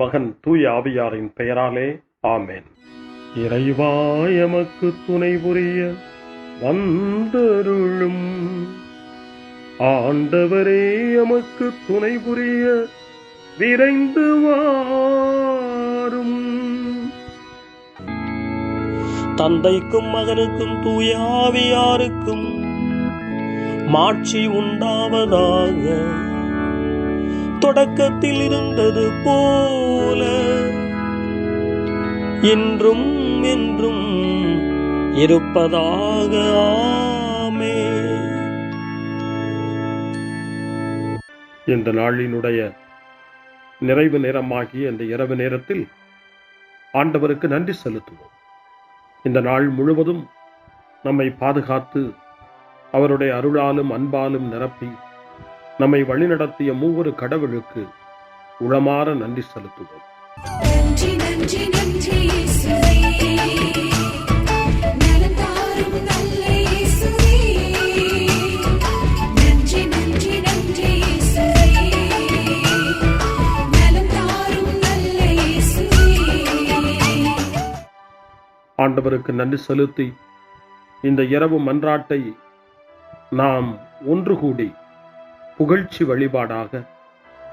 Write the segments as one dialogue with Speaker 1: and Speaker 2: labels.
Speaker 1: மகன் தூய ஆவியாரின் பெயராலே ஆமென். இறைவா எமக்கு துணை புரிய வந்தருளும். ஆண்டவரே எமக்கு துணை புரிய விரைந்து வாரும்.
Speaker 2: தந்தைக்கும் மகனுக்கும் தூய ஆவியாருக்கும் மாட்சி உண்டாவதாக. தொடக்கத்தில் இருந்தது போல இன்றும் என்றும் இருப்பதாக. ஆமென்.
Speaker 1: இந்த நாளினுடைய நிறைவு நேரமாகிய இந்த இரவு நேரத்தில் ஆண்டவருக்கு நன்றி செலுத்துவோம். இந்த நாள் முழுவதும் நம்மை பாதுகாத்து அவருடைய அருளாலும் அன்பாலும் நிரப்பி நம்மை வழிநடத்திய மூவொரு கடவுளுக்கு உளமாற நன்றி செலுத்துவோம். ஆண்டவருக்கு நன்றி செலுத்தி இந்த இரவு மன்றாட்டை நாம் ஒன்று கூடி புகழ்ச்சி வழிபாடாக,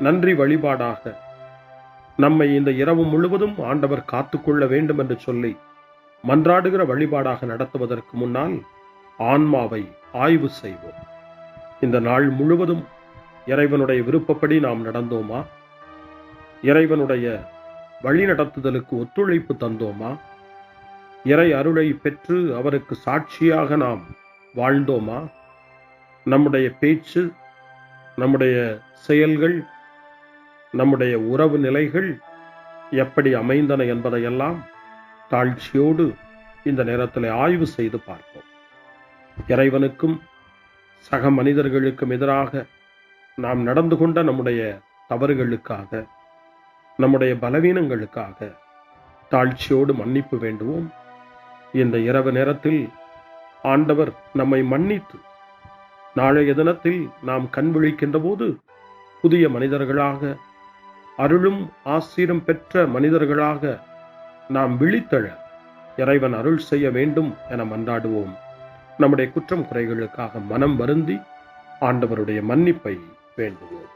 Speaker 1: நன்றி வழிபாடாக நம்மை இந்த இரவு முழுவதும் ஆண்டவர் காத்துக்கொள்ள வேண்டும் என்று சொல்லி மன்றாடுகிற வழிபாடாக நடத்துவதற்கு முன்னால் ஆன்மாவை ஆய்வு செய்வோம். இந்த நாள் முழுவதும் இறைவனுடைய விருப்பப்படி நாம் நடந்தோமா? இறைவனுடைய வழி நடத்துதலுக்கு ஒத்துழைப்பு தந்தோமா? இறை அருளை பெற்று அவருக்கு சாட்சியாக நாம் வாழ்ந்தோமா? நம்முடைய பேச்சு, நம்முடைய செயல்கள், நம்முடைய உறவு நிலைகள் எப்படி அமைந்தன என்பதையெல்லாம் தாழ்ச்சியோடு இந்த நேரத்தில் ஆய்வு செய்து பார்ப்போம். இறைவனுக்கும் சக மனிதர்களுக்கும் எதிராக நாம் நடந்து கொண்ட நம்முடைய தவறுகளுக்காக, நம்முடைய பலவீனங்களுக்காக தாழ்ச்சியோடு மன்னிப்பு வேண்டுவோம். இந்த இரவு நேரத்தில் ஆண்டவர் நம்மை மன்னித்து நாளைய தினத்தில் நாம் கண் விழிக்கின்ற போது புதிய மனிதர்களாக, அருளும் ஆசீரும் பெற்ற மனிதர்களாக நாம் விழித்தெழ இறைவன் அருள் செய்ய வேண்டும் என மன்றாடுவோம். நம்முடைய குற்றம் குறைகளுக்காக மனம் வருந்தி ஆண்டவருடைய மன்னிப்பை வேண்டுவோம்.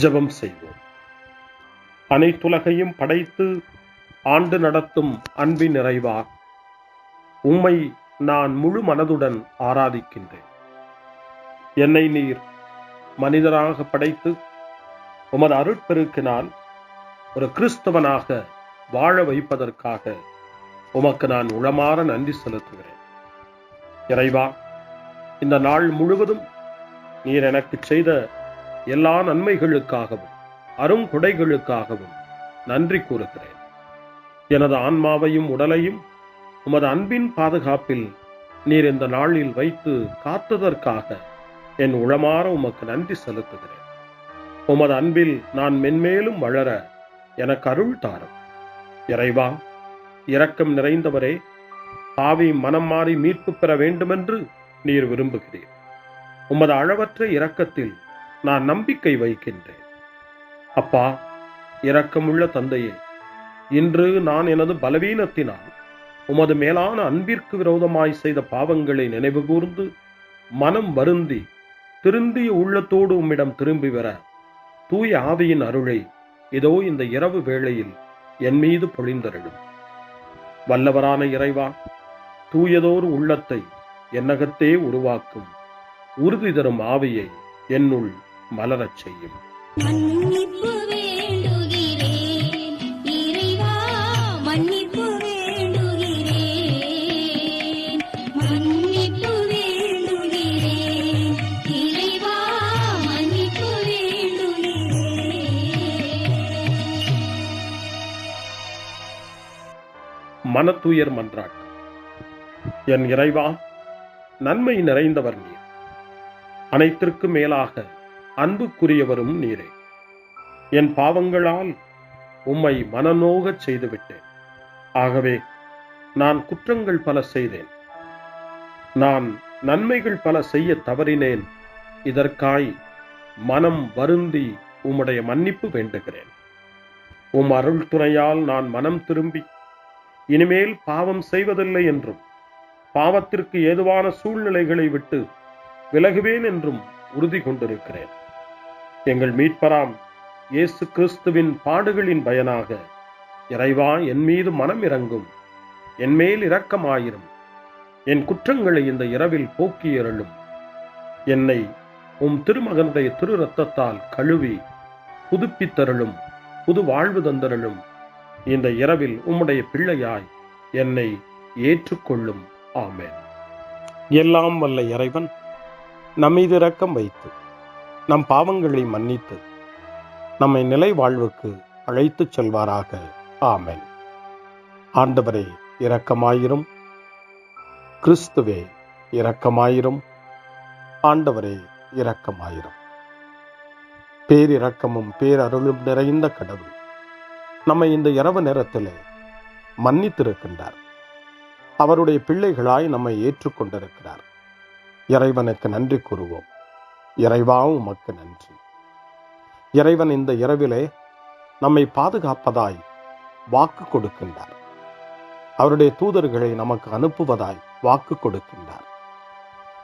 Speaker 1: ஜெபம் செய்வோம். அனைத்துலகையும் படைத்து ஆண்டு நடத்தும் அன்பின் நிறைவா, உம்மை நான் முழு மனதுடன் ஆராதிக்கின்றேன். என்னை நீர் மனிதராக படைத்து உமது அருட்பெருக்கினால் ஒரு கிறிஸ்தவனாக வாழ வைப்பதற்காக உமக்கு நான் உளமாற நன்றி செலுத்துகிறேன். இறைவா, இந்த நாள் முழுவதும் நீர் எனக்கு செய்த எல்லா நன்மைகளுக்காகவும் அருங்கொடைகளுக்காகவும் நன்றி கூறுகிறேன். எனது ஆன்மாவையும் உடலையும் உமது அன்பின் பாதுகாப்பில் நீர் இந்த நாளில் வைத்து காத்ததற்காக என் உளமாற உமக்கு நன்றி செலுத்துகிறேன். உமது அன்பில் நான் மென்மேலும் வளர எனக்கு அருள் தாரும். இறைவா, இரக்கம் நிறைந்தவரே, பாவி மனம் மாறி மீட்பு பெற வேண்டுமென்று நீர் விரும்புகிறீர். உமது அளவற்ற இரக்கத்தில் நான் நம்பிக்கை வைக்கின்றேன். அப்பா, இரக்கமுள்ள தந்தையே, இன்று நான் எனது பலவீனத்தினால் உமது மேலான அன்பிற்கு விரோதமாய் செய்த பாவங்களை நினைவு கூர்ந்து மனம் வருந்தி திருந்திய உள்ளத்தோடு உம்மிடம் திரும்பி வர தூய ஆவியின் அருளை இதோ இந்த இரவு வேளையில் என் மீது பொழிந்தருளும். வல்லவரான இறைவா, தூயதோர் உள்ளத்தை என்னகத்தே உருவாக்கும் உறுதி தரும் ஆவியை என்னுள் மலரச் செய்யும். மனத்துயர் மன்றாட்டு. என் இறைவா, நன்மை நிறைந்தவர் நீர், அனைத்திற்கும் மேலாக அன்புக்குரியவரும் நீரே. என் பாவங்களால் உம்மை மனநோகச் செய்துவிட்டேன். ஆகவே நான் குற்றங்கள் பல செய்தேன். நான் நன்மைகள் பல செய்ய தவறினேன். இதற்காய் மனம் வருந்தி உம்முடைய மன்னிப்பு வேண்டுகிறேன். உம் அருள் துணையால் நான் மனம் திரும்பி இனிமேல் பாவம் செய்வதில்லை என்றும் பாவத்திற்கு ஏதுவான சூழ்நிலைகளை விட்டு விலகுவேன் என்றும் உறுதி கொண்டிருக்கிறேன். எங்கள் மீட்பராம் இயேசு கிறிஸ்துவின் பாடுகளின் பயனாக இறைவா, என் மீது மனம் இறங்கும், என் மேல் இரக்கமாயிரும். என் குற்றங்களை இந்த இரவில் போக்கி அருளும். என்னை உம் திருமகனுடைய திரு இரத்தத்தால் கழுவி புதுப்பித்தருளும், புது வாழ்வு தந்தருளும். இந்த இரவில் உம்முடைய பிள்ளையாய் என்னை ஏற்றுக்கொள்ளும். ஆமென். எல்லாம் வல்ல இறைவன் நம்மீது இரக்கம் வைத்து நம் பாவங்களை மன்னித்து நம்மை நிலை வாழ்வுக்கு அழைத்துச் செல்வாராக. ஆமென். ஆண்டவரே இரக்கமாயிரும். கிறிஸ்துவே இரக்கமாயிரும். ஆண்டவரே இரக்கமாயிரும். பேரிரக்கமும் பேரருளும் நிறைந்த கடவுள் நம்மை இந்த இரவு நேரத்திலே மன்னித்திருக்கின்றார். அவருடைய பிள்ளைகளாய் நம்மை ஏற்றுக்கொண்டிருக்கிறார். இறைவனுக்கு நன்றி கூறுவோம். இறைவா, உமக்கு நன்றி. இறைவன் இந்த இரவிலே நம்மை பாதுகாப்பதாய் வாக்கு கொடுக்கின்றார். அவருடைய தூதர்களை நமக்கு அனுப்புவதாய் வாக்கு கொடுக்கின்றார்.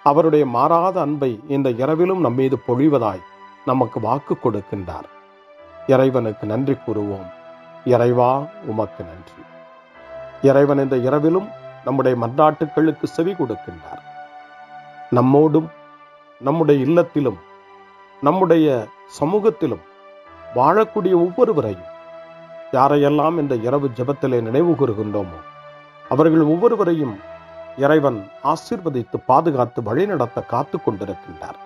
Speaker 1: அவருடைய மாறாத அன்பை இந்த இரவிலும் நம்மீது பொழிவதாய் நமக்கு வாக்கு கொடுக்கின்றார். இறைவனுக்கு நன்றி கூறுவோம். இறைவா, உமக்கு நன்றி. இறைவன் இந்த இரவிலும் நம்முடைய மன்றாட்டுக்களுக்கு செவி கொடுக்கின்றார். நம்மோடும் நம்முடைய இல்லத்திலும் நம்முடைய சமூகத்திலும் வாழக்கூடிய ஒவ்வொருவரையும், யாரையெல்லாம் இந்த இரவு ஜெபத்திலே நினைவு கூறுகின்றோமோ அவர்கள் ஒவ்வொருவரையும் இறைவன் ஆசீர்வதித்து பாதுகாத்து வழிநடத்த காத்து கொண்டிருக்கின்றார்.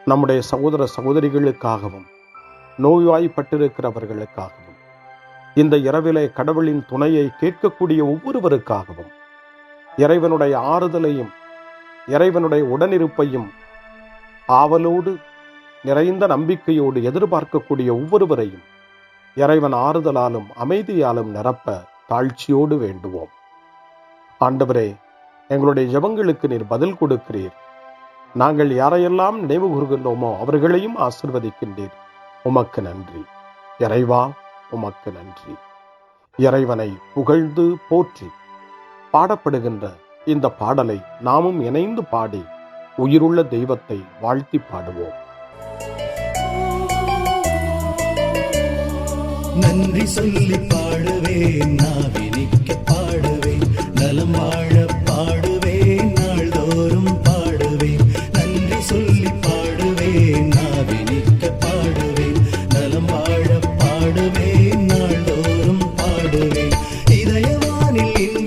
Speaker 1: நம்முடைய சகோதர சகோதரிகளுக்காகவும் நோய்வாய்ப்பட்டிருக்கிறவர்களுக்காகவும் இந்த இரவிலே கடவுளின் துணையை கேட்கக்கூடிய ஒவ்வொருவருக்காகவும் இறைவனுடைய ஆறுதலையும் இறைவனுடைய உடனிருப்பையும் ஆவலோடு நிறைந்த நம்பிக்கையோடு எதிர்பார்க்கக்கூடிய ஒவ்வொருவரையும் இறைவன் ஆறுதலாலும் அமைதியாலும் நிரப்ப தாழ்ச்சியோடு வேண்டுவோம். ஆண்டவரே, எங்களுடைய ஜெபங்களுக்கு நீர் பதில் கொடுக்கிறீர். நாங்கள் யாரையெல்லாம் நினைவு கூறுகின்றோமோ அவர்களையும் ஆசீர்வதிக்கின்றீர். உமக்கு நன்றி. இறைவா, உமக்கு நன்றி. இறைவனை புகழ்ந்து போற்றி பாடப்படுகின்ற இந்த பாடலை நாமும் இணைந்து பாடி உயிருள்ள தெய்வத்தை வாழ்த்தி பாடுவோம்.
Speaker 3: நன்றி சொல்லி பாடுவேன், நாவினிக்க பாடுவேன், நலம் வாழ பாடுவேன், நாள்தோறும் பாடுவேன். நன்றி சொல்லி பாடுவேன், நாவினிக்க பாடுவேன், நலம் வாழ பாடுவேன், நாள்தோறும் பாடுவேன். இதயவானில்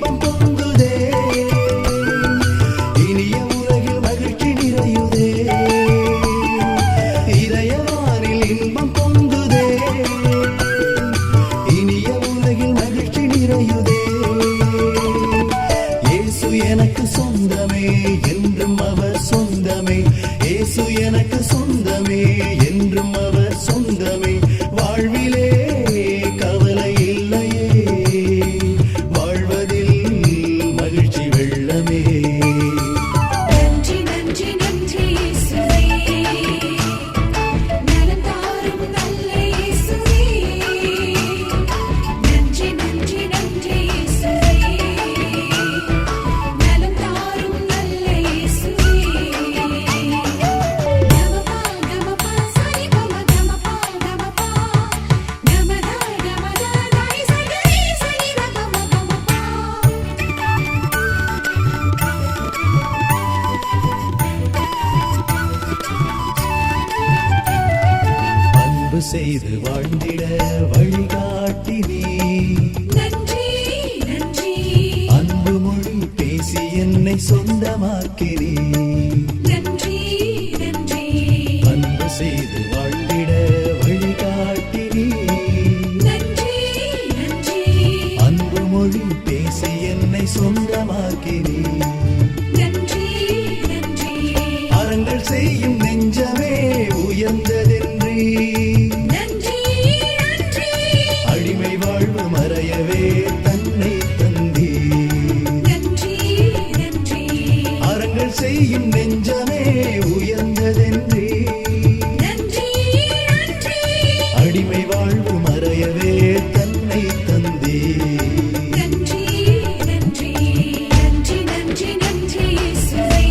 Speaker 3: எனக்கு சொந்தமே, என்றும் அவர் சொந்தமே. இயேசு எனக்கு சொந்தமே, என்றும் அவர் சொந்தமே. வாழ்விலே கவலை இல்லையே, வாழ்வதில் மகிழ்ச்சி வெள்ளமே.
Speaker 4: நன்றி நன்றி நன்றி இயேசுவே, நலம் தாரும் நல்ல இயேசுவே. நன்றி நன்றி நன்றி இயேசுவே, நலம் தாரும் நல்ல இயேசுவே. கமபா கமபா சரி கமபா கமபா கமதா கமதா தாய் சரி சரி கமபா.
Speaker 3: அன்பு செய்து வாழ்ந்திட வழிகாட்டி நீ,
Speaker 4: நன்றி நன்றி
Speaker 3: அன்பு மொழி பேசி என்னை சொந்தமாக்கி நீ.
Speaker 4: நன்றி நன்றி
Speaker 3: அன்பு செய்து வாழ்ந்திட வழிகாட்டி நீ,
Speaker 4: நன்றி நன்றி
Speaker 3: அன்பு மொழி பேசி என்னை சொந்தமாக்கி நீ.
Speaker 4: நன்றி நன்றி
Speaker 3: அறங்கள் செய்யும் நெஞ்சமே உயர்ந்ததென்றி,
Speaker 4: நன்றி நன்றி
Speaker 3: அடிமை வாழ்வு மறையவே தன்னை தந்தி.
Speaker 4: நன்றி நன்றி
Speaker 3: அறங்கள் செய்யும் நெஞ்சமே உயர்ந்ததென்றி,
Speaker 4: நன்றி நன்றி
Speaker 3: அடிமை வாழ்வு மறையவே தன்னை தந்தி.
Speaker 4: நன்றி நன்றி நன்றி நன்றி நன்றி இயேசுவே,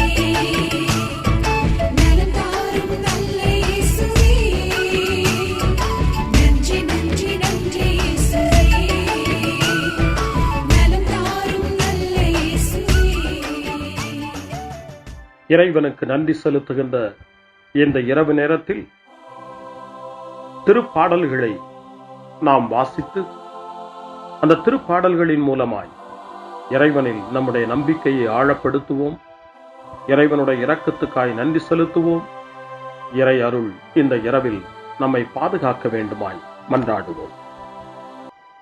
Speaker 4: நலம் தாரும் நல்ல இயேசுவே. நன்றி நன்றி நன்றி இயேசுவே, நலம் தாரும் நல்ல இயேசுவே.
Speaker 1: இறைவனுக்கு நன்றி செலுத்துகின்ற இந்த இரவு நேரத்தில் திருப்பாடல்களை நாம் வாசித்து அந்த திருப்பாடல்களின் மூலமாய் இறைவனில் நம்முடைய நம்பிக்கையை ஆழப்படுத்துவோம். இறைவனுடைய இரக்கத்துக்காய் நன்றி செலுத்துவோம். இறை அருள் இந்த இரவில் நம்மை பாதுகாக்க வேண்டுமாய் மன்றாடுவோம்.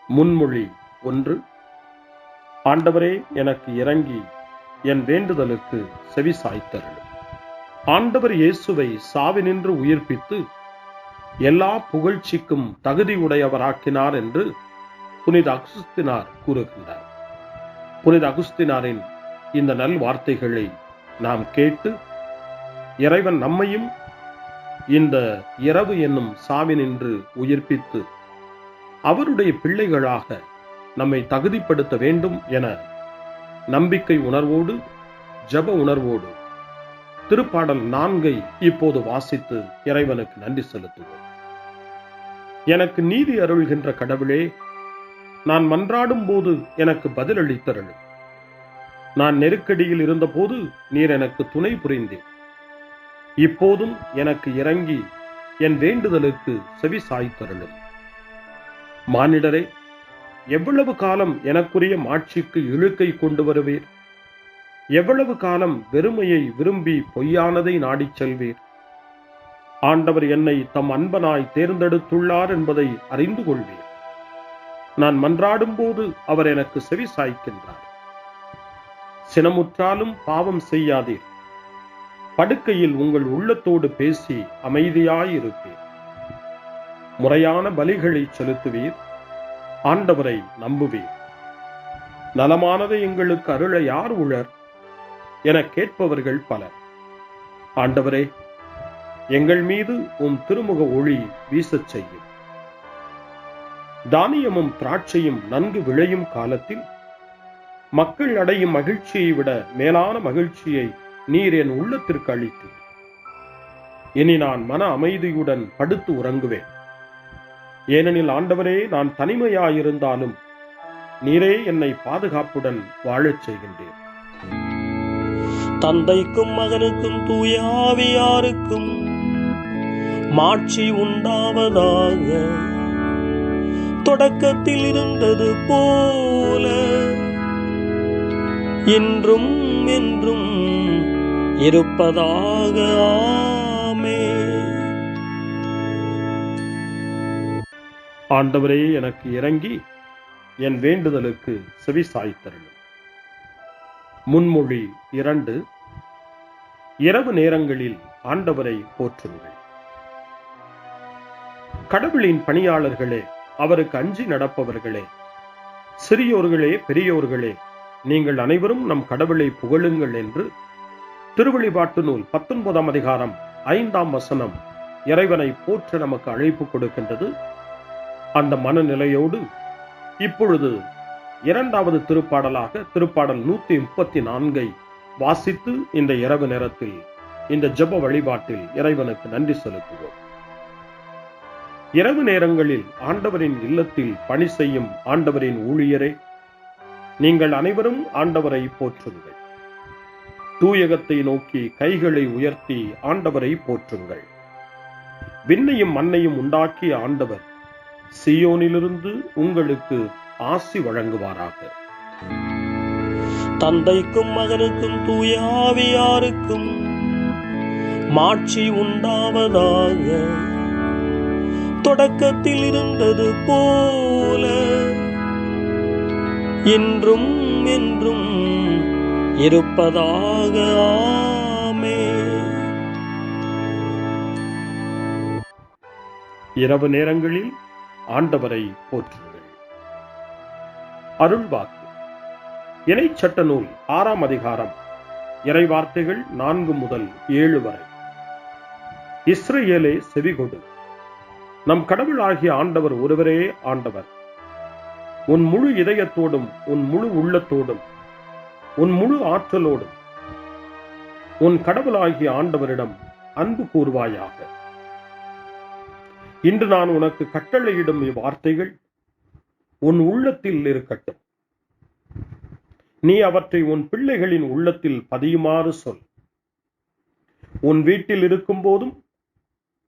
Speaker 1: முன்மொழி 1. ஆண்டவரே, எனக்கு இறங்கி என் வேண்டுதலுக்கு செவி சாய்த்தருளும். ஆண்டவர் இயேசுவை சாவினின்று உயிர்ப்பித்து எல்லா புகழ்ச்சிக்கும் தகுதி உடையவராக்கினார் என்று புனித அகுஸ்தினார் கூறுகின்றார். புனித அகுஸ்தினாரின் இந்த நல் வார்த்தைகளை நாம் கேட்டு இறைவன் நம்மையும் இந்த இரவு என்னும் சாவினின்று உயிர்ப்பித்து அவருடைய பிள்ளைகளாக நம்மை தகுதிப்படுத்த வேண்டும் என நம்பிக்கை உணர்வோடு ஜப உணர்வோடு திருப்பாடல் 4 இப்போது வாசித்து இறைவனுக்கு நன்றி செலுத்துவோம். எனக்கு நீதி அருள்கின்ற கடவுளே, நான் மன்றாடும் போது எனக்கு பதிலளித்தருளும். நான் நெருக்கடியில் இருந்தபோது நீர் எனக்கு துணை புரிந்தீர். இப்போதும் எனக்கு இறங்கி என் வேண்டுதலுக்கு செவி சாய்த்தருளும். மானிடரே, எவ்வளவு காலம் எனக்குரிய மாட்சிக்கு இழுக்கை கொண்டு வருவீர்? எவ்வளவு காலம் வெறுமையை விரும்பி பொய்யானதை நாடிச் செல்வீர்? ஆண்டவர் என்னை தம் அன்பனாய் தேர்ந்தெடுத்துள்ளார் என்பதை அறிந்து கொள்வீர். நான் மன்றாடும் போது அவர் எனக்கு செவி சாய்க்கின்றார். சினமுற்றாலும் பாவம் செய்யாதீர். படுக்கையில் உங்கள் உள்ளத்தோடு பேசி அமைதியாயிருப்பீர். முறையான பலிகளை செலுத்துவீர். ஆண்டவரை நம்புவீர். நலமானதை எங்களுக்கு அருள யார் உளர் என கேட்பவர்கள் பலர். ஆண்டவரே, எங்கள் மீது உம் திருமுக ஒளி வீசச் செய்யும். தானியமும் திராட்சையும் நன்கு விளையும் காலத்தில் மக்கள் அடையும் மகிழ்ச்சியை விட மேலான மகிழ்ச்சியை நீர் என் உள்ளத்திற்கு அளித்தீர். இனி நான் மன அமைதியுடன் படுத்து உறங்குவேன். ஏனெனில் ஆண்டவரே, நான் தனிமையாயிருந்தாலும் நீரே என்னை பாதுகாப்புடன் வாழச் செய்கின்றீர்.
Speaker 2: தந்தைக்கும் மகனுக்கும் தூய ஆவியாருக்கும் மாட்சி உண்டாவதாக. தொடக்கத்தில் இருந்தது போல இன்றும் என்றும் இருப்பதாக. ஆமென்.
Speaker 1: ஆண்டவரே, எனக்கு இறங்கி என் வேண்டுதலுக்கு செவி சாய்த்தருளும். முன்மொழி 2. இரவு நேரங்களில் ஆண்டவரை போற்றுங்கள். கடவுளின் பணியாளர்களே, அவருக்கு அஞ்சி நடப்பவர்களே, சிறியோர்களே பெரியோர்களே, நீங்கள் அனைவரும் நம் கடவுளை புகழுங்கள் என்று திருவெளிப்பாட்டு நூல் 19ஆம் அதிகாரம் 5ஆம் வசனம் இறைவனை போற்ற நமக்கு அழைப்பு கொடுக்கின்றது. அந்த மனநிலையோடு இப்பொழுது 2வது திருப்பாடலாக திருப்பாடல் 134 வாசித்து இந்த இரவு நேரத்தில் இந்த ஜெப வழிபாட்டில் இறைவனுக்கு நன்றி செலுத்துவோம். இரவு நேரங்களில் ஆண்டவரின் இல்லத்தில் பணி செய்யும் ஆண்டவரின் ஊழியரே, நீங்கள் அனைவரும் ஆண்டவரை போற்றுங்கள். தூயகத்தை நோக்கி கைகளை உயர்த்தி ஆண்டவரை போற்றுங்கள். விண்ணையும் மண்ணையும் உண்டாக்கிய ஆண்டவர் சீயோனிலிருந்து உங்களுக்கு ஆசி வழங்குவாராக.
Speaker 2: தந்தைக்கும் மகனுக்கும் தூய ஆவியாருக்கும் மாட்சி உண்டாவதாக. தொடக்கத்தில் இருந்தது போல இன்றும் என்றும் இருப்பதாக. ஆமென்.
Speaker 1: இரவு நேரங்களில் ஆண்டவரை போற்றுங்கள். அருள்வாக்கு. இணைச்சட்ட நூல் 6ஆம் அதிகாரம் இறைவார்த்தைகள் 4 முதல் 7 வரை. இஸ்ரவேலே செவிகொடு, நம் கடவுளாகிய ஆண்டவர் ஒருவரே ஆண்டவர். உன் முழு இதயத்தோடும் உன் முழு உள்ளத்தோடும் உன் முழு ஆற்றலோடும் உன் கடவுளாகிய ஆண்டவரிடம் அன்பு கூர்வாயாக. இன்று நான் உனக்கு கட்டளையிடும் இவ்வார்த்தைகள் உன் உள்ளத்தில் இருக்கட்டும். நீ அவற்றை உன் பிள்ளைகளின் உள்ளத்தில் பதியுமாறு சொல். உன் வீட்டில் இருக்கும் போதும்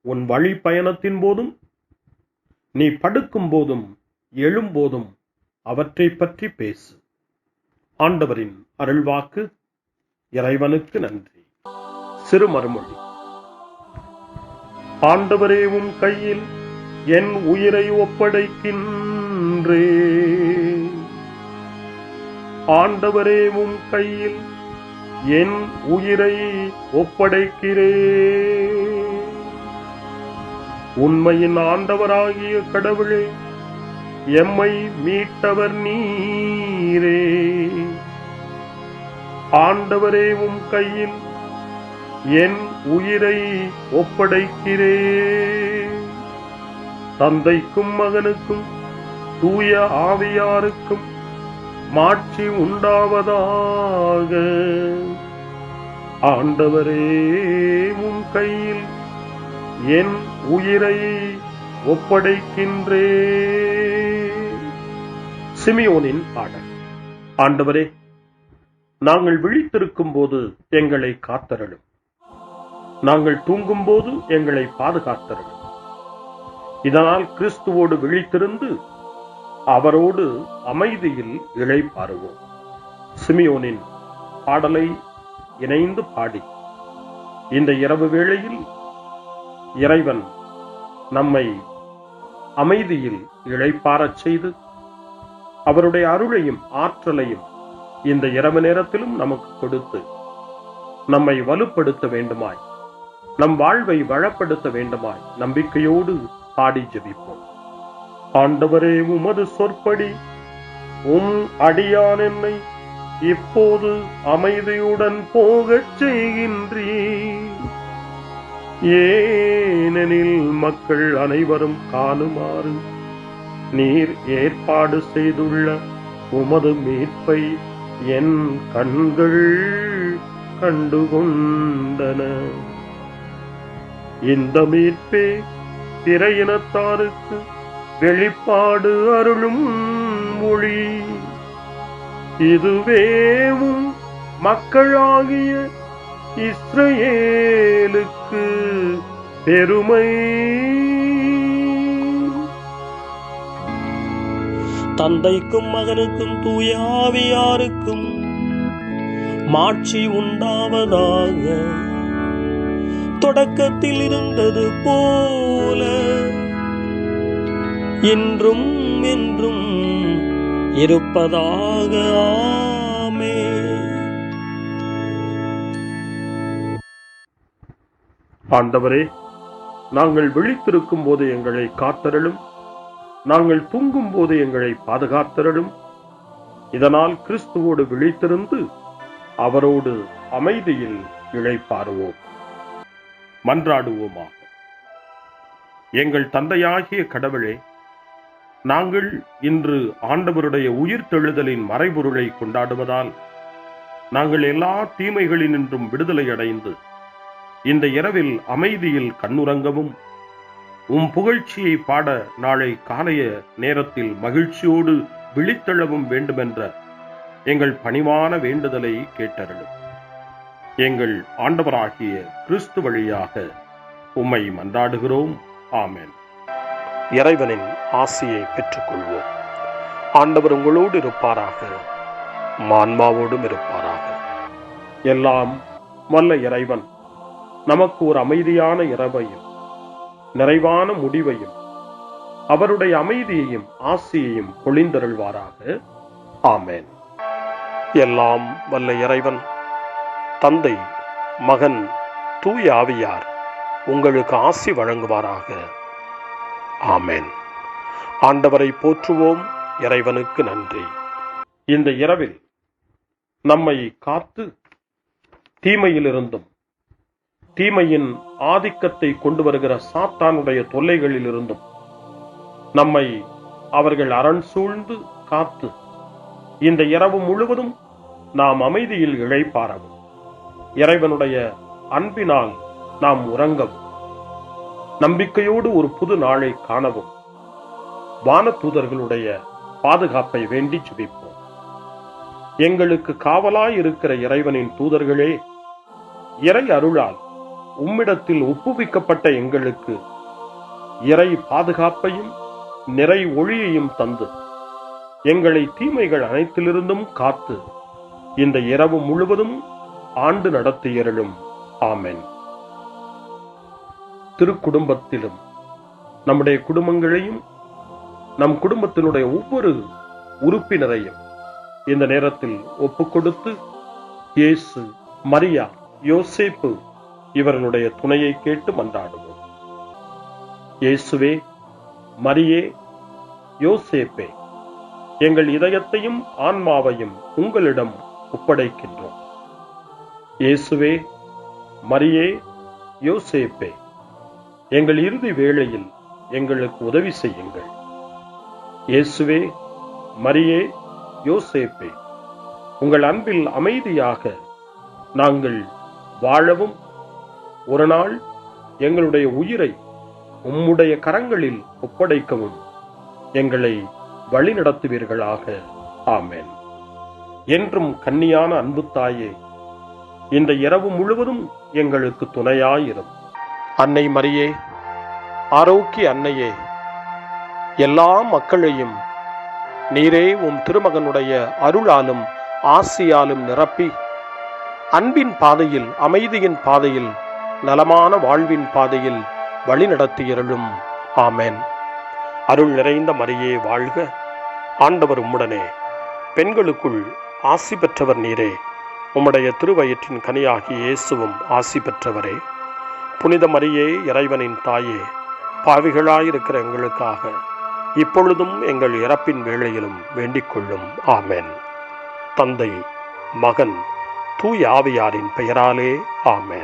Speaker 1: உன் வழி பயணத்தின் போதும் நீ படுக்கும் போதும் எழும்போதும் அவற்றை பற்றி பேசு. ஆண்டவரின் அருள்வாக்கு. இறைவனுக்கு நன்றி. சிறு மறுமொழி. ஆண்டவரே, உம் கையில் என் உயிரை ஒப்படைக்கின்றேன். ஆண்டவரே, உம் கையில் என் உயிரை ஒப்படைக்கிறேன். உண்மையின் ஆண்டவராகிய கடவுளே, எம்மை மீட்டவர் நீரே. ஆண்டவரே, உம் கையில் என் உயிரை ஒப்படைக்கிறேன். தந்தைக்கும் மகனுக்கும் தூய ஆவியாருக்கும் மாட்சி உண்டாவதாக. ஆண்டவரே, உம் கையில் என் உயிரை ஒப்படைக்கின்றேன். சிமியோனின் பாடல். ஆண்டவரே, நாங்கள் விழித்திருக்கும் போது எங்களை காத்தருளும். நாங்கள் தூங்கும் போது எங்களை பாதுகாத்தருளும். இதனால் கிறிஸ்துவோடு விழித்திருந்து அவரோடு அமைதியில் இளைப்பாறுவோம். சிமியோனின் பாடலை இணைந்து பாடி இந்த இரவு வேளையில் இறைவன் நம்மை அமைதியில் இளைப்பாறச் செய்து அவருடைய அருளையும் ஆற்றலையும் இந்த இரவு நேரத்திலும் நமக்கு கொடுத்து நம்மை வலுப்படுத்த வேண்டுமாய், நம் வாழ்வை வளப்படுத்த வேண்டுமாய் நம்பிக்கையோடு பாடி ஜெபிப்போம். ஆண்டவரே, உமது சொற்படி உம் அடியான் என்னை இப்போது அமைதியுடன் போகச் செய்கின்றீர். ஏனெனில் மக்கள் அனைவரும் காணுமாறு நீர் ஏற்பாடு செய்துள்ள உமது மீட்பை என் கண்கள் கண்டுகொண்டன. இந்த மீட்பே பிற இனத்தாருக்கு வெளிப்பாடு அருளும் மொழி. இதுவேவும் மக்களாகிய இஸ்ரவேலுக்கு பெருமை.
Speaker 2: தந்தைக்கும் மகனுக்கும் தூய ஆவியாருக்கும் மாட்சி உண்டாவதாக. தொடக்கத்தில் இருந்தது போல இன்றும் என்றும் இருப்பதாக. ஆமென்.
Speaker 1: ஆண்டவரே, நாங்கள் விழித்திருக்கும் போது எங்களை காத்தருளும், நாங்கள் தூங்கும் போது எங்களை பாதுகாத்தருளும். இதனால் கிறிஸ்துவோடு விழித்திருந்து அவரோடு அமைதியில் இளைப்பாறுவோம். மன்றாடுவோமாக. எங்கள் தந்தையாகிய கடவுளே, நாங்கள் இன்று ஆண்டவருடைய உயிர்த்தெழுதலின் மறைபொருளை கொண்டாடுவதால் நாங்கள் எல்லா தீமைகளினின்றும் விடுதலை அடைந்து இந்த இரவில் அமைதியில் கண்ணுறங்கவும் உம் புகழ்ச்சியை பாட நாளை காலைய நேரத்தில் மகிழ்ச்சியோடு விழித்தெழவும் வேண்டுமென்ற எங்கள் பணிவான வேண்டுதலை கேட்டருளும். எங்கள் ஆண்டவராகிய கிறிஸ்து வழியாக உம்மை மன்றாடுகிறோம். ஆமென்.
Speaker 2: இறைவனின் ஆசியை பெற்றுக்கொள்வோம். ஆண்டவர் உங்களோடு இருப்பாராக, ஆன்மாவோடும் இருப்பாராக.
Speaker 1: எல்லாம் வல்ல இறைவன் நமக்கு ஒரு அமைதியான இரவையும் நிறைவான முடிவையும் அவருடைய அமைதியையும் ஆசியையும் பொழிந்தருள்வாராக. ஆமென்.
Speaker 2: எல்லாம் வல்ல இறைவன் தந்தை, மகன், தூய ஆவியார் உங்களுக்கு ஆசி வழங்குவாராக. ஆமென். ஆண்டவரை போற்றுவோம். இறைவனுக்கு நன்றி.
Speaker 1: இந்த இரவில் நம்மை காத்து தீமையிலிருந்தும் தீமையின் ஆதிக்கத்தை கொண்டு வருகிற சாத்தானுடைய தொல்லைகளிலிருந்தும் நம்மை அவர்கள் அரண் சூழ்ந்து காத்து இந்த இரவு முழுவதும் நாம் அமைதியில் இளைப்பாறவும், இறைவனுடைய அன்பினால் நாம் உறங்கவும், நம்பிக்கையோடு ஒரு புது நாளை காணவும் வானதூதர்களுடைய பாதுகாப்பை வேண்டி ஜெபிப்போம். எங்களுக்கு காவலாய் இருக்கிற இறைவனின் தூதர்களே, இறை அருளால் உம்மிடத்தில் ஒப்புவிக்கப்பட்ட எங்களுக்கு இறை பாதுகாப்பையும் நிறை ஒளியையும் தந்து எங்களை தீமைகள் அனைத்திலிருந்தும் காத்து இந்த இரவு முழுவதும் ஆண்டு நடத்தியருளும். ஆமென். திருக்குடும்பத்திலும் நம்முடைய குடும்பங்களையும் நம் குடும்பத்தினுடைய ஒவ்வொரு உறுப்பினரையும் இந்த நேரத்தில் ஒப்புக்கொடுத்து இயேசு, மரியா, யோசேப்பு இவர்களுடைய துணையை கேட்டு மன்றாடுவோம். இயேசுவே, மரியே, யோசேப்பே, எங்கள் இதயத்தையும் ஆன்மாவையும் உங்களிடம் ஒப்படைக்கின்றோம். இயேசுவே, மரியே, யோசேப்பே, எங்கள் இறுதி வேளையில் எங்களுக்கு உதவி செய்யுங்கள். இயேசுவே, மரியே, யோசேப்பே, உங்கள் அன்பில் அமைதியாக நாங்கள் வாழவும் ஒரு நாள் எங்களுடைய உயிரை உம்முடைய கரங்களில் ஒப்படைக்கவும் எங்களை வழிநடத்துவீர்களாக. ஆமென். என்றும் கன்னியான அன்பு தாயே, இந்த இரவு முழுவதும் எங்களுக்கு துணையாயிரும்.
Speaker 2: அன்னை மரியே, ஆரோக்கிய அன்னையே, எல்லா மக்களையும் நீரே உம் திருமகனுடைய அருளாலும் ஆசியாலும் நிரப்பி அன்பின் பாதையில், அமைதியின் பாதையில், நலமான வாழ்வின் பாதையில் வழிநடத்தியருளும். ஆமென். அருள் நிறைந்த மரியே வாழ்க. ஆண்டவர் உம்முடனே, பெண்களுக்குள் ஆசி பெற்றவர் நீரே. உம்முடைய திருவயிற்றின் கனியாகிய இயேசுவும் ஆசி பெற்றவரே. புனித மரியே, இறைவனின் தாயே, பாவிகளாயிருக்கிற எங்களுக்காக இப்பொழுதும் எங்கள் இறப்பின் வேளையிலும் வேண்டிக் கொள்ளும். ஆமென். தந்தை, மகன், தூய ஆவியாரின் பெயராலே. ஆமென்.